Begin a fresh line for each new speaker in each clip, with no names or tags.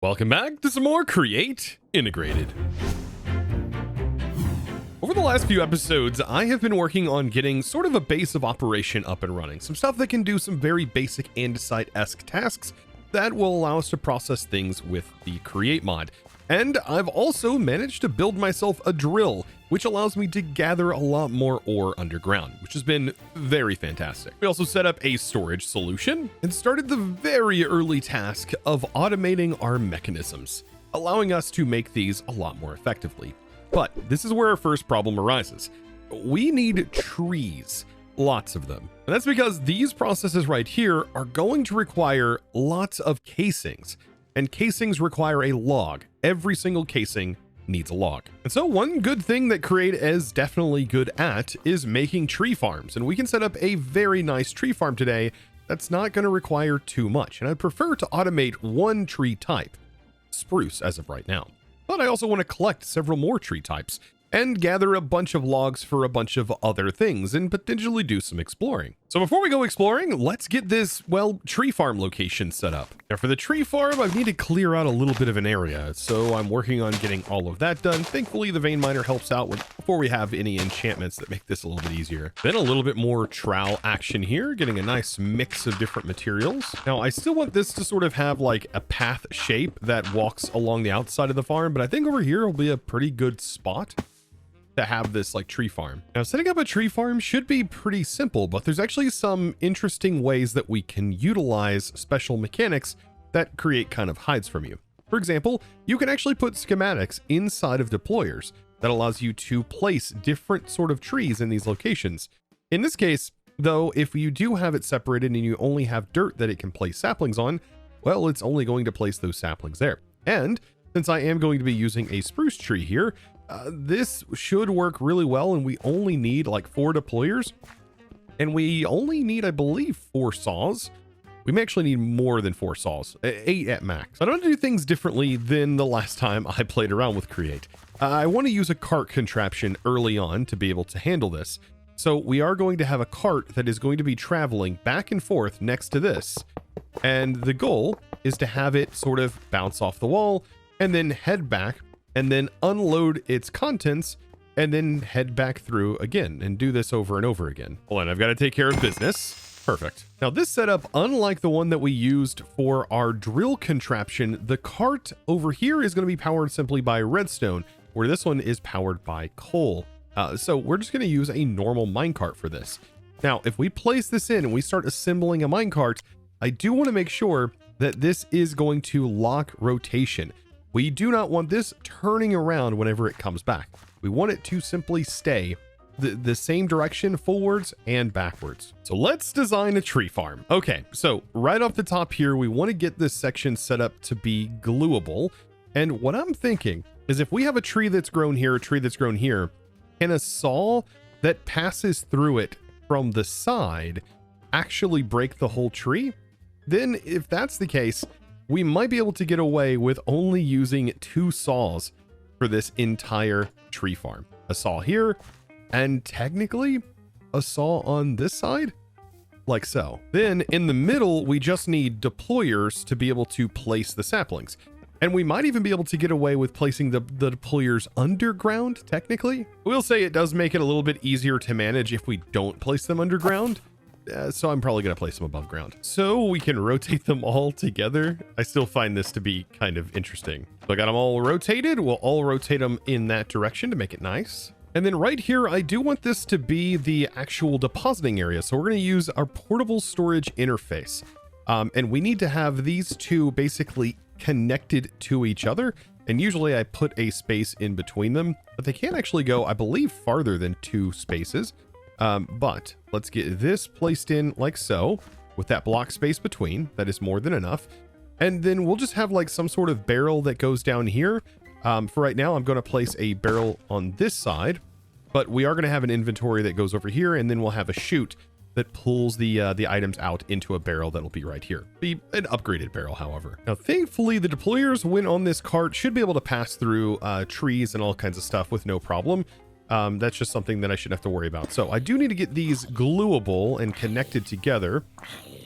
Welcome back to some more Create Integrated. Over the last few episodes, I have been working on getting sort of a base of operation up and running. Some stuff that can do some very basic andesite-esque tasks that will allow us to process things with the Create mod. And I've also managed to build myself a drill, which allows me to gather a lot more ore underground, which has been very fantastic. We also set up a storage solution and started the very early task of automating our mechanisms, allowing us to make these a lot more effectively. But this is where our first problem arises. We need trees, lots of them. And that's because these processes right here are going to require lots of casings, and casings require a log. Every single casing needs a log. And so one good thing that Create is definitely good at is making tree farms. And we can set up a very nice tree farm today that's not going to require too much. And I'd prefer to automate one tree type, spruce as of right now. But I also want to collect several more tree types and gather a bunch of logs for a bunch of other things and potentially do some exploring. So before we go exploring, let's get this, well, tree farm location set up. Now for the tree farm, I need to clear out a little bit of an area, so I'm working on getting all of that done. Thankfully, the vein miner helps out before we have any enchantments that make this a little bit easier. Then a little bit more trowel action here, getting a nice mix of different materials. Now I still want this to sort of have like a path shape that walks along the outside of the farm, but I think over here will be a pretty good spot to have this like tree farm. Now setting up a tree farm should be pretty simple, but there's actually some interesting ways that we can utilize special mechanics that Create kind of hides from you. For example, you can actually put schematics inside of deployers that allows you to place different sort of trees in these locations. In this case, though, if you do have it separated and you only have dirt that it can place saplings on, well, it's only going to place those saplings there. And since I am going to be using a spruce tree here, this should work really well, and we only need like 4 deployers, and we only need, I believe, 4 saws. We may actually need more than 4 saws, 8 at max. I don't want to do things differently than the last time I played around with Create. I want to use a cart contraption early on to be able to handle this. So we are going to have a cart that is going to be traveling back and forth next to this. And the goal is to have it sort of bounce off the wall and then head back and then unload its contents and then head back through again and do this over and over again. Hold on, I've got to take care of business. Perfect. Now this setup, unlike the one that we used for our drill contraption, the cart over here is going to be powered simply by redstone, where this one is powered by coal. So we're just going to use a normal minecart for this. Now, if we place this in and we start assembling a minecart, I do want to make sure that this is going to lock rotation. We do not want this turning around whenever it comes back. We want it to simply stay the same direction forwards and backwards. So let's design a tree farm. Okay, so right off the top here, we want to get this section set up to be gluable. And what I'm thinking is if we have a tree that's grown here, a tree that's grown here, can a saw that passes through it from the side actually break the whole tree? Then if that's the case, we might be able to get away with only using 2 saws for this entire tree farm. A saw here, and technically a saw on this side, like so. Then in the middle, we just need deployers to be able to place the saplings. And we might even be able to get away with placing the deployers underground, technically. We'll say it does make it a little bit easier to manage if we don't place them underground. So I'm probably going to place them above ground so we can rotate them all together. I still find this to be kind of interesting. So I got them all rotated. We'll all rotate them in that direction to make it nice. And then right here, I do want this to be the actual depositing area. So we're going to use our portable storage interface. And we need to have these 2 basically connected to each other. And usually I put a space in between them, but they can't actually go, I believe, farther than 2 spaces. But let's get this placed in like so with that block space between. That is more than enough. And then we'll just have like some sort of barrel that goes down here. For right now, I'm going to place a barrel on this side, but we are going to have an inventory that goes over here, and then we'll have a chute that pulls the items out into a barrel that'll be right here. Be an upgraded barrel, however. Now, thankfully, the deployers, when on this cart, should be able to pass through trees and all kinds of stuff with no problem. That's just something that I shouldn't have to worry about. So I do need to get these gluable and connected together.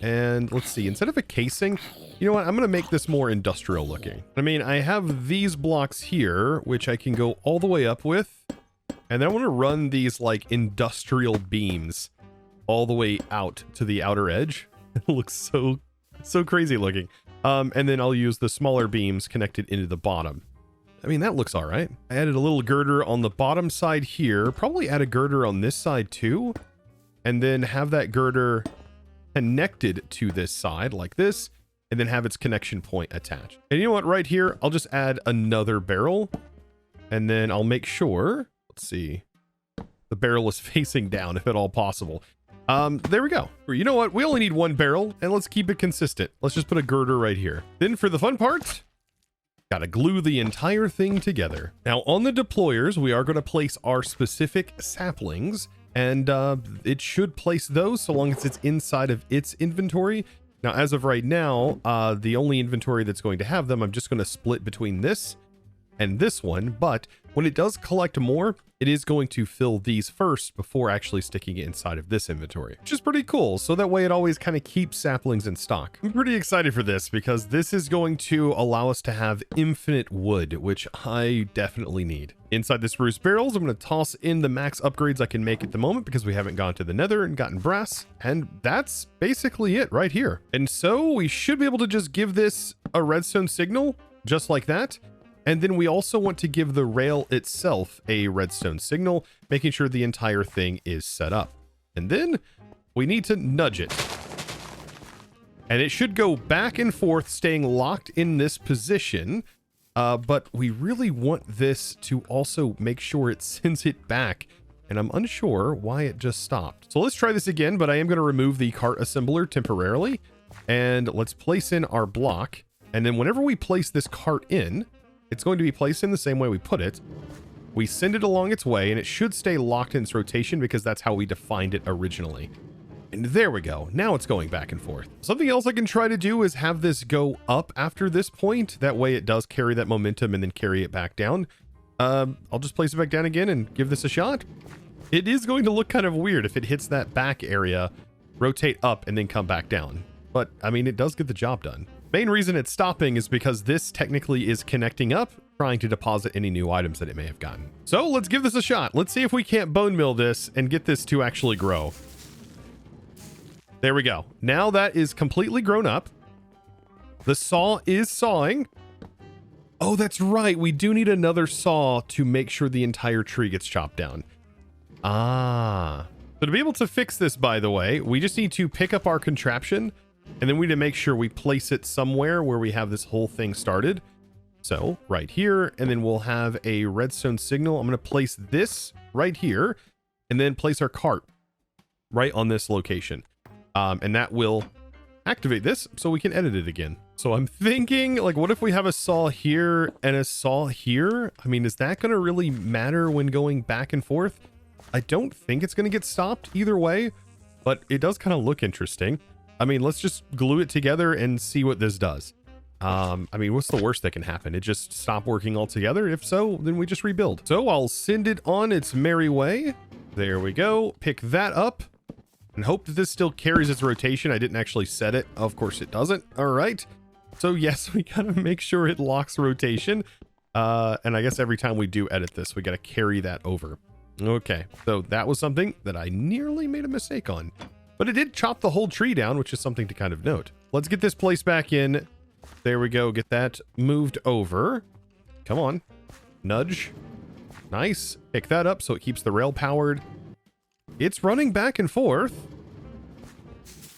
And let's see, instead of a casing, you know what? I'm going to make this more industrial looking. I mean, I have these blocks here, which I can go all the way up with. And then I want to run these like industrial beams all the way out to the outer edge. It looks so crazy looking. And then I'll use the smaller beams connected into the bottom. I mean, that looks all right. I added a little girder on the bottom side here. Probably add a girder on this side too. And then have that girder connected to this side like this. And then have its connection point attached. And you know what? Right here, I'll just add another barrel. And then I'll make sure, let's see, the barrel is facing down if at all possible. There we go. You know what? We only need one barrel and let's keep it consistent. Let's just put a girder right here. Then for the fun part, gotta glue the entire thing together. Now on the deployers, we are going to place our specific saplings and it should place those so long as it's inside of its inventory. Now, as of right now, the only inventory that's going to have them, I'm just going to split between this and this one. But when it does collect more, it is going to fill these first before actually sticking it inside of this inventory, which is pretty cool. So that way it always kind of keeps saplings in stock. I'm pretty excited for this because this is going to allow us to have infinite wood, which I definitely need. Inside the spruce barrels, I'm going to toss in the max upgrades I can make at the moment because we haven't gone to the nether and gotten brass. And that's basically it right here. And so we should be able to just give this a redstone signal just like that. And then we also want to give the rail itself a redstone signal, making sure the entire thing is set up. And then we need to nudge it. And it should go back and forth, staying locked in this position. But we really want this to also make sure it sends it back. And I'm unsure why it just stopped. So let's try this again, but I am going to remove the cart assembler temporarily. And let's place in our block. And then whenever we place this cart in, it's going to be placed in the same way we put it. We send it along its way, and it should stay locked in its rotation because that's how we defined it originally. And there we go. Now it's going back and forth. Something else I can try to do is have this go up after this point. That way it does carry that momentum and then carry it back down. I'll just place it back down again and give this a shot. It is going to look kind of weird if it hits that back area, rotate up, and then come back down. But, I mean, it does get the job done. Main reason it's stopping is because this technically is connecting up, trying to deposit any new items that it may have gotten. So let's give this a shot. Let's see if we can't bone mill this and get this to actually grow. There we go. Now that is completely grown up. The saw is sawing. Oh, that's right. We do need another saw to make sure the entire tree gets chopped down. Ah. So to be able to fix this, by the way, we just need to pick up our contraption. And then we need to make sure we place it somewhere where we have this whole thing started. So right here, and then we'll have a redstone signal. I'm going to place this right here and then place our cart right on this location. And that will activate this so we can edit it again. So I'm thinking, like, what if we have a saw here and a saw here? I mean, is that going to really matter when going back and forth? I don't think it's going to get stopped either way, but it does kind of look interesting. I mean, let's just glue it together and see what this does. I mean, what's the worst that can happen? It just stop working altogether? If so, then we just rebuild. So I'll send it on its merry way. There we go. Pick that up and hope that this still carries its rotation. I didn't actually set it. Of course it doesn't. All right. So yes, we gotta make sure it locks rotation. And I guess every time we do edit this, we gotta carry that over. Okay. So that was something that I nearly made a mistake on. But it did chop the whole tree down, which is something to kind of note. Let's get this placed back in. There we go. Get that moved over. Come on. Nudge. Nice. Pick that up so it keeps the rail powered. It's running back and forth.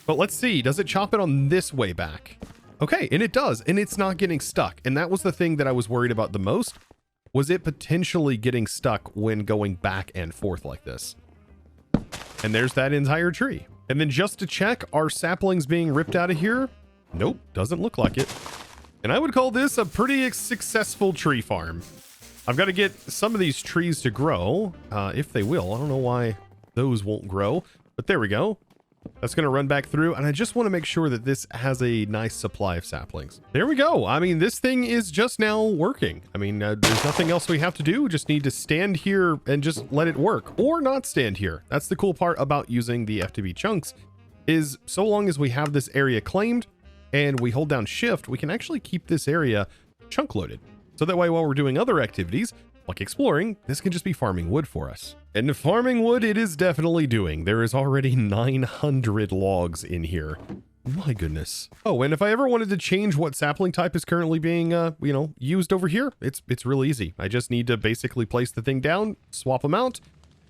But let's see. Does it chop it on this way back? Okay, and it does. And it's not getting stuck. And that was the thing that I was worried about the most. Was it potentially getting stuck when going back and forth like this? And there's that entire tree. And then just to check, are saplings being ripped out of here? Nope, doesn't look like it. And I would call this a pretty successful tree farm. I've got to get some of these trees to grow, if they will. I don't know why those won't grow, but there we go. That's going to run back through, and I just want to make sure that this has a nice supply of saplings. There we go. I mean, this thing is just now working. I mean, there's nothing else we have to do. We just need to stand here and just let it work, or not stand here. That's the cool part about using the FTB chunks, is so long as we have this area claimed and we hold down shift, we can actually keep this area chunk loaded. So that way, while we're doing other activities, like exploring, this can just be farming wood for us. And farming wood it is definitely doing. There is already 900 logs in here. My goodness. Oh, and if I ever wanted to change what sapling type is currently being, used over here, it's real easy. I just need to basically place the thing down, swap them out,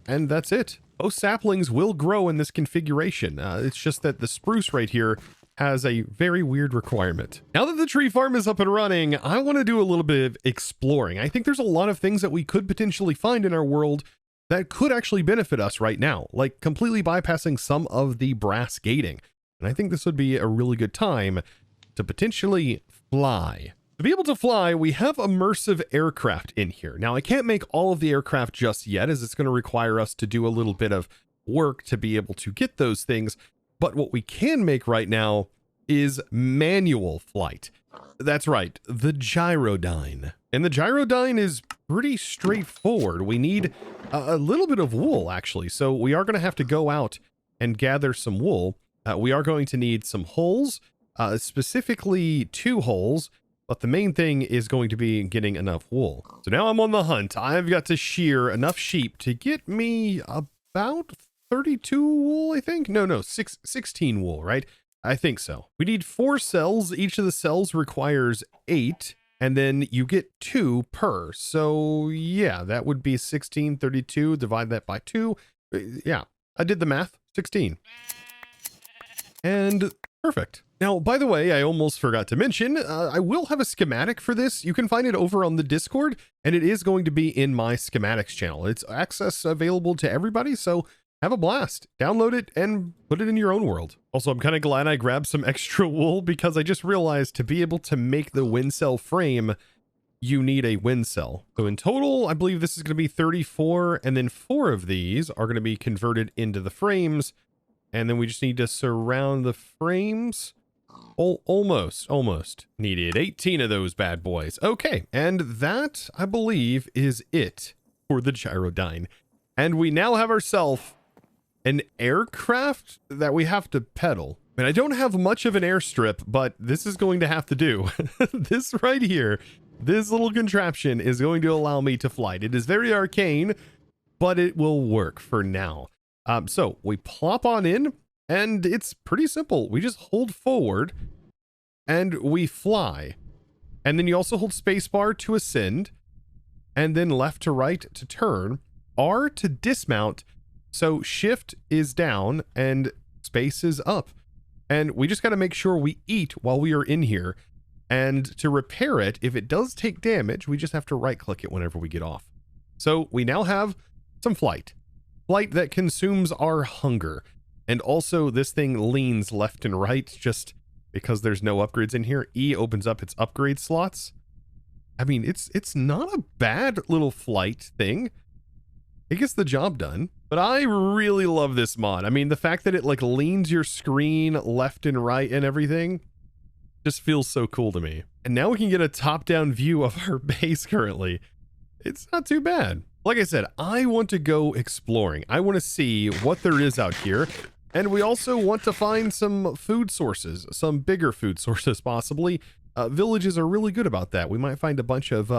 and that's it. Most saplings will grow in this configuration. It's just that the spruce right here has a very weird requirement. Now that the tree farm is up and running, I want to do a little bit of exploring. I think there's a lot of things that we could potentially find in our world that could actually benefit us right now, like completely bypassing some of the brass gating. And I think this would be a really good time to potentially fly. To be able to fly, we have immersive aircraft in here. Now, I can't make all of the aircraft just yet, as it's going to require us to do a little bit of work to be able to get those things. But what we can make right now is manual flight. That's right, the gyrodyne. And the gyrodyne is pretty straightforward. We need a little bit of wool, actually. So we are going to have to go out and gather some wool. We are going to need some holes, specifically 2 holes. But the main thing is going to be getting enough wool. So now I'm on the hunt. I've got to shear enough sheep to get me about 32 wool, I think. No, 16 wool, right? I think so. We need 4 cells. Each of the cells requires 8, and then you get 2 per. So yeah, that would be 16, 32. Divide that by 2. Yeah, I did the math. 16. And perfect. Now, by the way, I almost forgot to mention, I will have a schematic for this. You can find it over on the Discord, and it is going to be in my schematics channel. It's access available to everybody, so have a blast. Download it and put it in your own world. Also, I'm kind of glad I grabbed some extra wool, because I just realized to be able to make the wind cell frame, you need a wind cell. So in total, I believe this is going to be 34, and then 4 of these are going to be converted into the frames, and then we just need to surround the frames. Almost needed 18 of those bad boys. Okay, and that, I believe, is it for the gyrodyne. And we now have ourselves an aircraft that we have to pedal. And I don't have much of an airstrip, but this is going to have to do. This right here, this little contraption is going to allow me to fly. It is very arcane, but it will work for now. So we plop on in, and it's pretty simple. We just hold forward and we fly. And then you also hold spacebar to ascend, and then left to right to turn, R to dismount. So shift is down and space is up. And we just got to make sure we eat while we are in here. And to repair it, if it does take damage, we just have to right click it whenever we get off. So we now have some flight that consumes our hunger. And also this thing leans left and right just because there's no upgrades in here. E opens up its upgrade slots. I mean, it's not a bad little flight thing. It gets the job done. But I really love this mod. I mean, the fact that it like leans your screen left and right and everything just feels so cool to me. And now we can get a top-down view of our base currently. It's not too bad. Like I said, I want to go exploring. I want to see what there is out here. And we also want to find some food sources, some bigger food sources possibly. Villages are really good about that. We might find a bunch of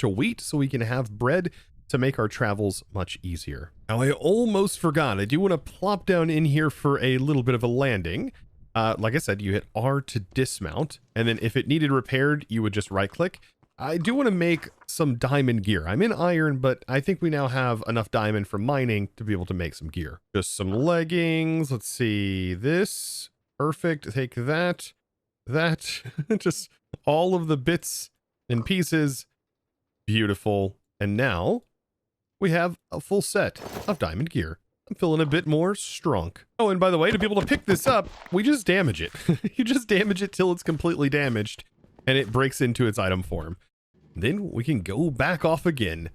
wheat so we can have bread to make our travels much easier. Now, I almost forgot. I do want to plop down in here for a little bit of a landing. Like I said, you hit R to dismount, and then if it needed repaired, you would just right click. I do want to make some diamond gear. I'm in iron, but I think we now have enough diamond from mining to be able to make some gear. Just some leggings. Let's see this. Perfect. Take that. Just all of the bits and pieces. Beautiful. And now we have a full set of diamond gear. I'm feeling a bit more strong. Oh, and by the way, to be able to pick this up, we just damage it. You just damage it till it's completely damaged and it breaks into its item form. Then we can go back off again,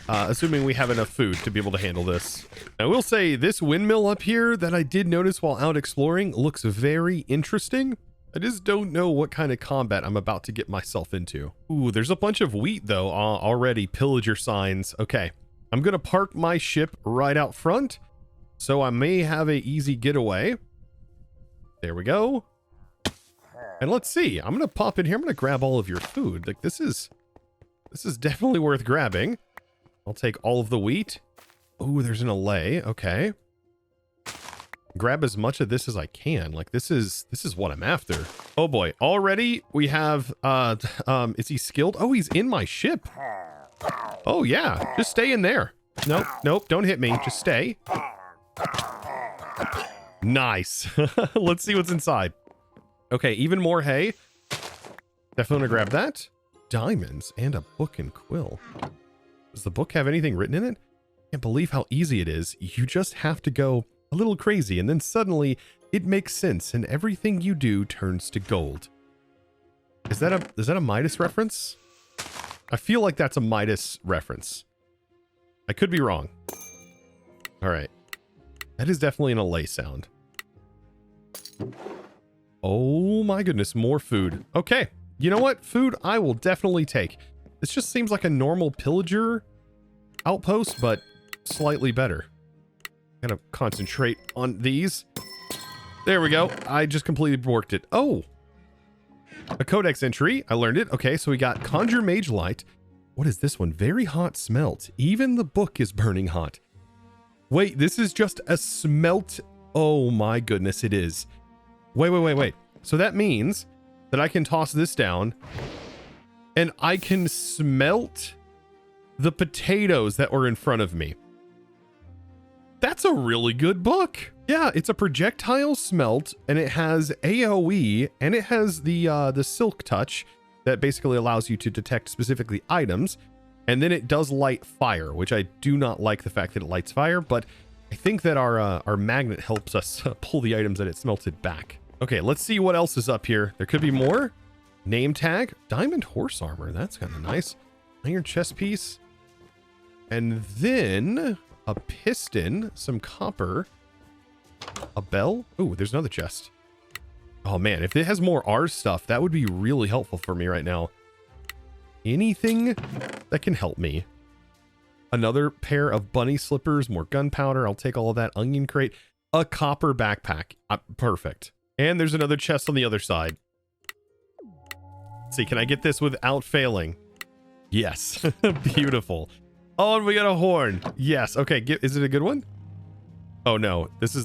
assuming we have enough food to be able to handle this. I will say this windmill up here that I did notice while out exploring looks very interesting. I just don't know what kind of combat I'm about to get myself into. Ooh, there's a bunch of wheat though already, pillager signs. Okay, I'm gonna park my ship right out front, so I may have a easy getaway. There we go. And let's see, I'm gonna pop in here, I'm gonna grab all of your food. Like this is definitely worth grabbing. I'll take all of the wheat. Ooh, there's an allay. Okay. Grab as much of this as I can. Like this is what I'm after. Oh boy. Already we have is he skilled? Oh, he's in my ship. Oh yeah. Just stay in there. Nope, nope, don't hit me. Just stay. Nice. Let's see what's inside. Okay, even more hay. Definitely gonna grab that. Diamonds and a book and quill. Does the book have anything written in it? I can't believe how easy it is. You just have to go a little crazy and then suddenly it makes sense and everything you do turns to gold. Is that a Midas reference? I feel like that's a Midas reference. I could be wrong. All right. That is definitely an allay sound. Oh my goodness, more food. Okay. You know what? Food I will definitely take. This just seems like a normal pillager outpost, but slightly better. Gotta concentrate on these. There we go. I just completely worked it. Oh, a codex entry. I learned it. Okay, so we got Conjure Mage Light. What is this one? Very hot smelt. Even the book is burning hot. Wait, this is just a smelt. Oh my goodness, it is. Wait. So that means that I can toss this down and I can smelt the potatoes that were in front of me. That's a really good book. Yeah, it's a projectile smelt and it has AoE and it has the silk touch that basically allows you to detect specifically items. And then it does light fire, which I do not like the fact that it lights fire, but I think that our magnet helps us pull the items that it smelted back. Okay, let's see what else is up here. There could be more. Name tag, diamond horse armor. That's kind of nice. Iron chest piece. And then a piston, some copper, a bell. Ooh, there's another chest. Oh man, if it has more Ars stuff, that would be really helpful for me right now. Anything that can help me. Another pair of bunny slippers, more gunpowder. I'll take all of that. Onion crate, a copper backpack. Perfect. And there's another chest on the other side. Let's see, can I get this without failing? Yes. Beautiful. Oh, and we got a horn. Yes. Okay. Is it a good one? Oh no, this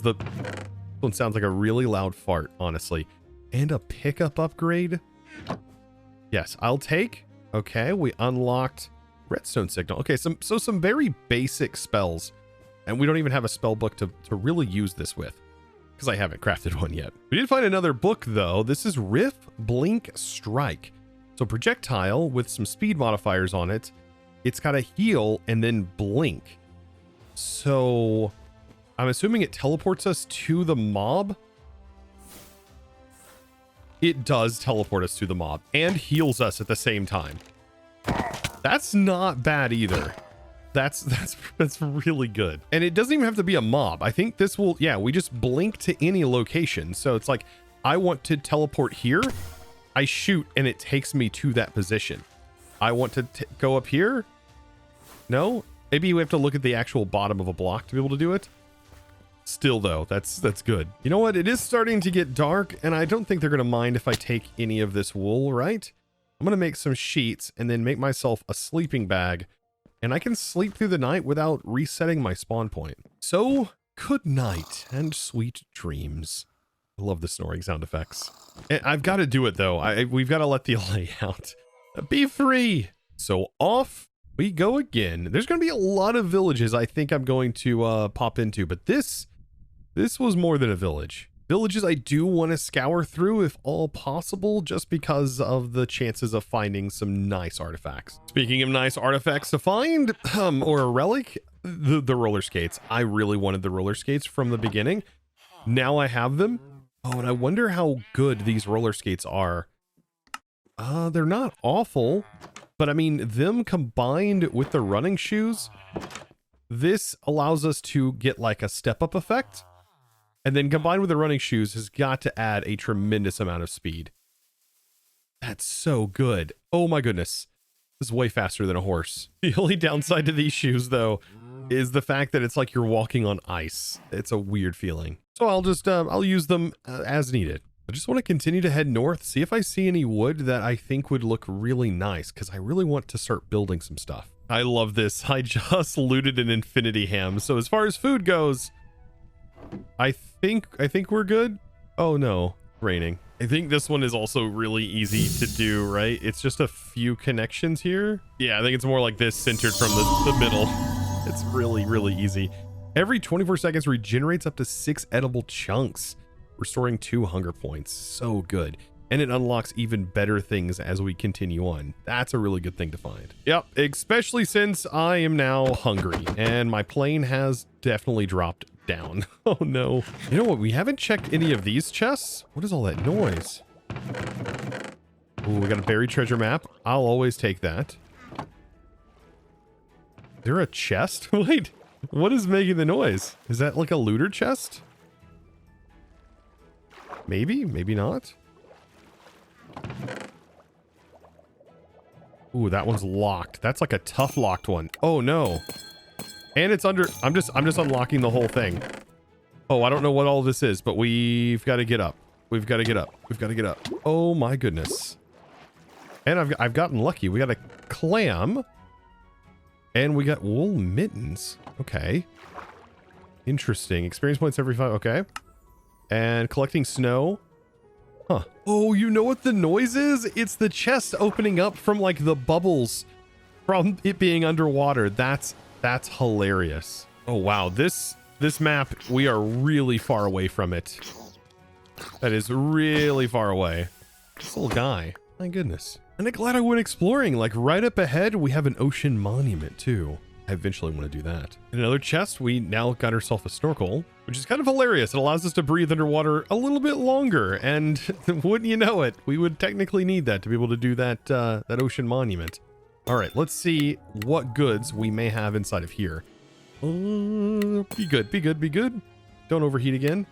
one sounds like a really loud fart, honestly. And a pickup upgrade. Yes, I'll take. Okay, we unlocked redstone signal. Okay, some very basic spells. And we don't even have a spell book to really use this with, because I haven't crafted one yet. We did find another book though. This is Riff, Blink, Strike. So projectile with some speed modifiers on it. It's got a heal and then blink. So I'm assuming it teleports us to the mob. It does teleport us to the mob and heals us at the same time. That's not bad either. That's really good. And it doesn't even have to be a mob. I think this will, yeah, we just blink to any location. So it's like, I want to teleport here. I shoot and it takes me to that position. I want to go up here. No, maybe we have to look at the actual bottom of a block to be able to do it. Still though, that's good. You know what? It is starting to get dark and I don't think they're going to mind if I take any of this wool, right? I'm going to make some sheets and then make myself a sleeping bag and I can sleep through the night without resetting my spawn point. So good night and sweet dreams. I love the snoring sound effects. And I've got to do it though. We've got to let the allay out. Be free. So off we go again. There's going to be a lot of villages I think I'm going to pop into, but this was more than a village. Villages I do want to scour through if all possible, just because of the chances of finding some nice artifacts. Speaking of nice artifacts to find, or a relic, the roller skates. I really wanted the roller skates from the beginning. Now I have them. Oh, and I wonder how good these roller skates are. They're not awful. But I mean, them combined with the running shoes, this allows us to get like a step up effect. And then combined with the running shoes has got to add a tremendous amount of speed. That's so good. Oh my goodness. This is way faster than a horse. The only downside to these shoes though is the fact that it's like you're walking on ice. It's a weird feeling. So I'll use them as needed. I just want to continue to head north, see if I see any wood that I think would look really nice, because I really want to start building some stuff. I love this. I just looted an infinity ham. So as far as food goes, I think we're good. Oh no, raining. I think this one is also really easy to do, right? It's just a few connections here. Yeah, I think it's more like this, centered from the middle. It's really, really easy. Every 24 seconds regenerates up to 6 edible chunks, restoring 2 hunger points. So good. And it unlocks even better things as we continue on. That's a really good thing to find. Yep, especially since I am now hungry and my plane has definitely dropped down. Oh no. You know what? We haven't checked any of these chests. What is all that noise? Oh, we got a buried treasure map. I'll always take that. Is there a chest? Wait, what is making the noise? Is that like a looter chest? Maybe, maybe not. Ooh, that one's locked. That's like a tough locked one. Oh no. And it's under, I'm just unlocking the whole thing. Oh, I don't know what all this is, but we've got to get up. We've got to get up. We've got to get up. Oh my goodness. And I've gotten lucky. We got a clam and we got wool mittens. Okay. Interesting. Experience points every 5. Okay. And collecting snow. Huh. Oh, you know what the noise is? It's the chest opening up from like the bubbles from it being underwater. That's hilarious. Oh wow, this map, we are really far away from it. That is really far away. This little guy, my goodness. And I'm glad I went exploring. Like right up ahead, we have an ocean monument too. I eventually want to do that. In another chest, we now got ourselves a snorkel, which is kind of hilarious. It allows us to breathe underwater a little bit longer, and wouldn't you know it, we would technically need that to be able to do that that ocean monument. All right, let's see what goods we may have inside of here. Be good, be good, be good. Don't overheat again.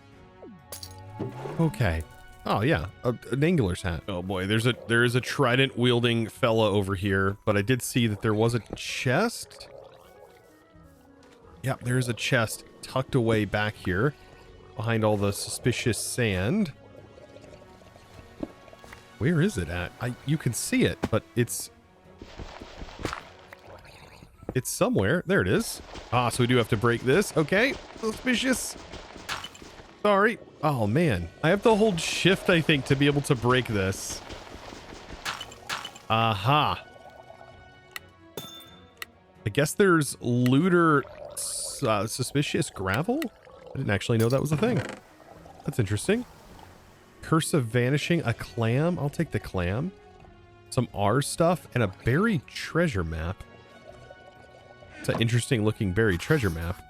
Okay. Oh yeah, an angler's hat. Oh boy, there is a trident wielding fella over here, but I did see that there was a chest. Yep, there's a chest tucked away back here behind all the suspicious sand. Where is it at? You can see it, but it's somewhere. There it is. Ah, so we do have to break this. Okay, suspicious. Sorry. Oh man, I have to hold shift, I think, to be able to break this. Aha. I guess there's looter suspicious gravel? I didn't actually know that was a thing. That's interesting. Curse of vanishing, a clam. I'll take the clam. Some Ars stuff and a buried treasure map. It's an interesting looking buried treasure map.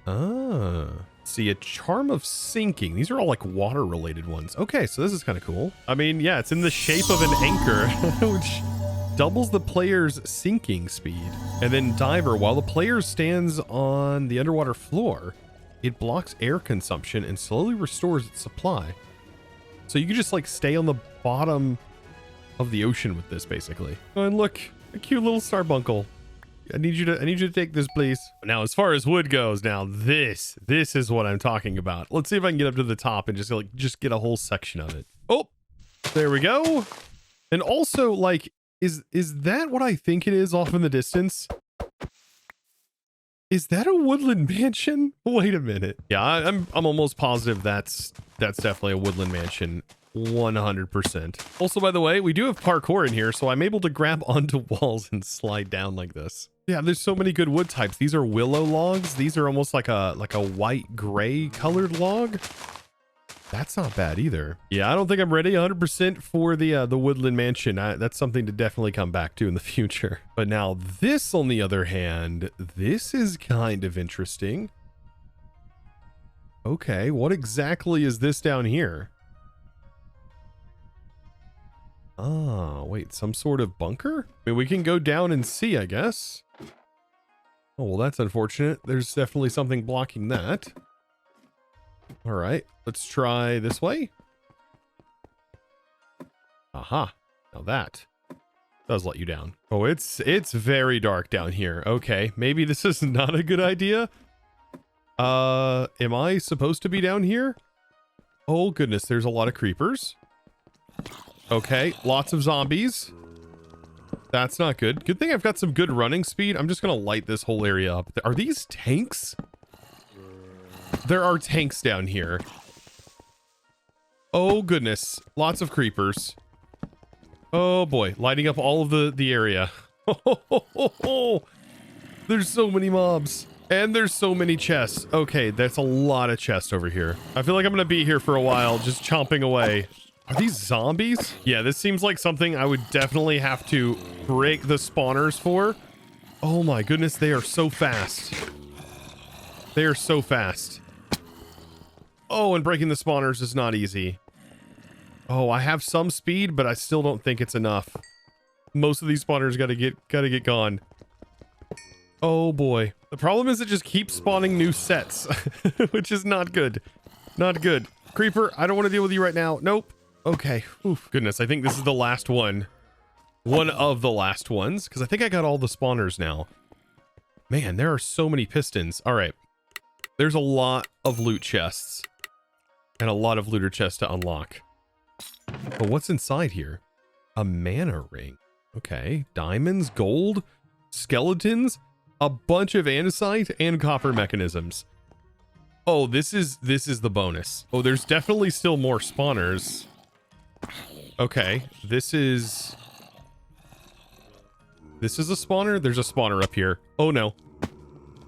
Ah. See, a charm of sinking. These are all like water related ones. Okay, so this is kind of cool. I mean, yeah, it's in the shape of an anchor, which doubles the player's sinking speed. And then diver, while the player stands on the underwater floor, it blocks air consumption and slowly restores its supply. So you can just like stay on the bottom of the ocean with this basically. Oh, and look, a cute little starbuncle. I need you to take this, please. Now, as far as wood goes, now this is what I'm talking about. Let's see if I can get up to the top and just get a whole section of it. Oh, there we go. And also, like, is that what I think it is off in the distance? Is that a woodland mansion? Wait a minute. Yeah, I'm almost positive that's definitely a woodland mansion. 100%. Also, by the way, we do have parkour in here, so I'm able to grab onto walls and slide down like this. Yeah, there's so many good wood types. These are willow logs. These are almost like a white gray colored log. That's not bad either. Yeah, I don't think I'm ready 100% for the woodland mansion. That's something to definitely come back to in the future. But now this, on the other hand, this is kind of interesting. Okay, what exactly is this down here? Ah, wait, some sort of bunker? I mean, we can go down and see, I guess. Oh, well, that's unfortunate. There's definitely something blocking that. All right, let's try this way. Aha, now that does let you down. Oh, it's very dark down here. Okay, maybe this is not a good idea. Am I supposed to be down here? Oh, goodness, there's a lot of creepers. Okay, lots of zombies. That's not good. Good thing I've got some good running speed. I'm just gonna light this whole area up. Are these tanks? There are tanks down here. Oh, goodness. Lots of creepers. Oh, boy. Lighting up all of the area. There's so many mobs. And there's so many chests. Okay, that's a lot of chests over here. I feel like I'm gonna be here for a while, just chomping away. Are these zombies? Yeah, this seems like something I would definitely have to break the spawners for. Oh my goodness, they are so fast. They are so fast. Oh, and breaking the spawners is not easy. Oh, I have some speed, but I still don't think it's enough. Most of these spawners gotta get gone. Oh boy. The problem is it just keeps spawning new sets, which is not good. Not good. Creeper, I don't want to deal with you right now. Nope. Okay. Oof. Goodness, I think this is the last one. One of the last ones, because I think I got all the spawners now. Man, there are so many pistons. All right. There's a lot of loot chests. And a lot of looter chests to unlock. But what's inside here? A mana ring. Okay. Diamonds, gold, skeletons, a bunch of andesite, and copper mechanisms. Oh, this is the bonus. Oh, there's definitely still more spawners. Okay, this is a spawner? There's a spawner up here. Oh no.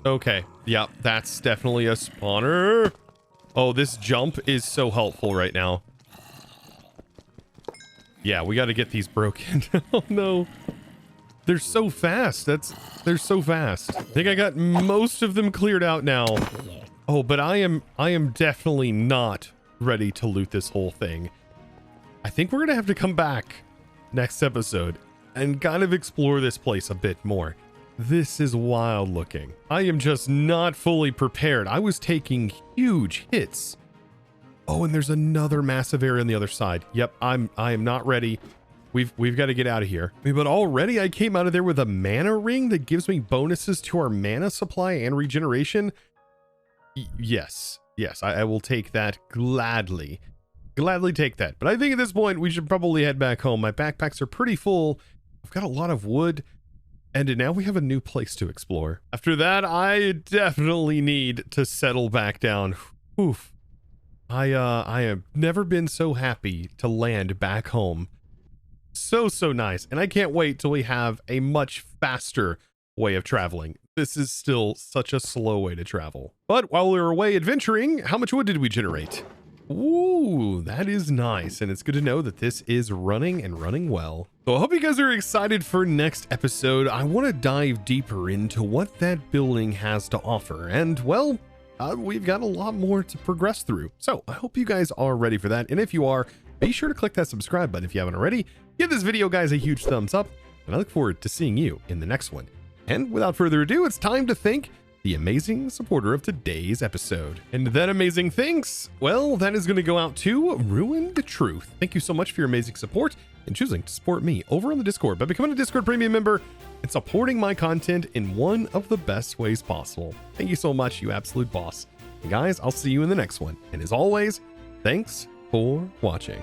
Okay, yeah, that's definitely a spawner. Oh, this jump is so helpful right now. Yeah, we got to get these broken. Oh no. They're so fast. They're so fast. I think I got most of them cleared out now. Oh, but I am definitely not ready to loot this whole thing. I think we're gonna have to come back next episode and kind of explore this place a bit more. This is wild looking. I am just not fully prepared. I was taking huge hits. Oh, and there's another massive area on the other side. Yep, I am not ready. We've got to get out of here. I mean, but already I came out of there with a mana ring that gives me bonuses to our mana supply and regeneration. Yes, I will take that gladly. Gladly take that. But I think at this point we should probably head back home. My backpacks are pretty full. I've got a lot of wood. And now we have a new place to explore. After that, I definitely need to settle back down. Oof. I have never been so happy to land back home. So nice. And I can't wait till we have a much faster way of traveling. This is still such a slow way to travel. But while we were away adventuring, how much wood did we generate? Ooh, that is nice. And it's good to know that this is running and running well. So I hope you guys are excited for next episode. I want to dive deeper into what that building has to offer. And well, we've got a lot more to progress through. So I hope you guys are ready for that. And if you are, be sure to click that subscribe button if you haven't already. Give this video, guys, a huge thumbs up. And I look forward to seeing you in the next one. And without further ado, it's time to thank the amazing supporter of today's episode. And that amazing thanks, well, that is going to go out to Ruin the Truth. Thank you so much for your amazing support and choosing to support me over on the Discord by becoming a Discord premium member and supporting my content in one of the best ways possible. Thank you so much, you absolute boss. And guys, I'll see you in the next one. And as always, thanks for watching.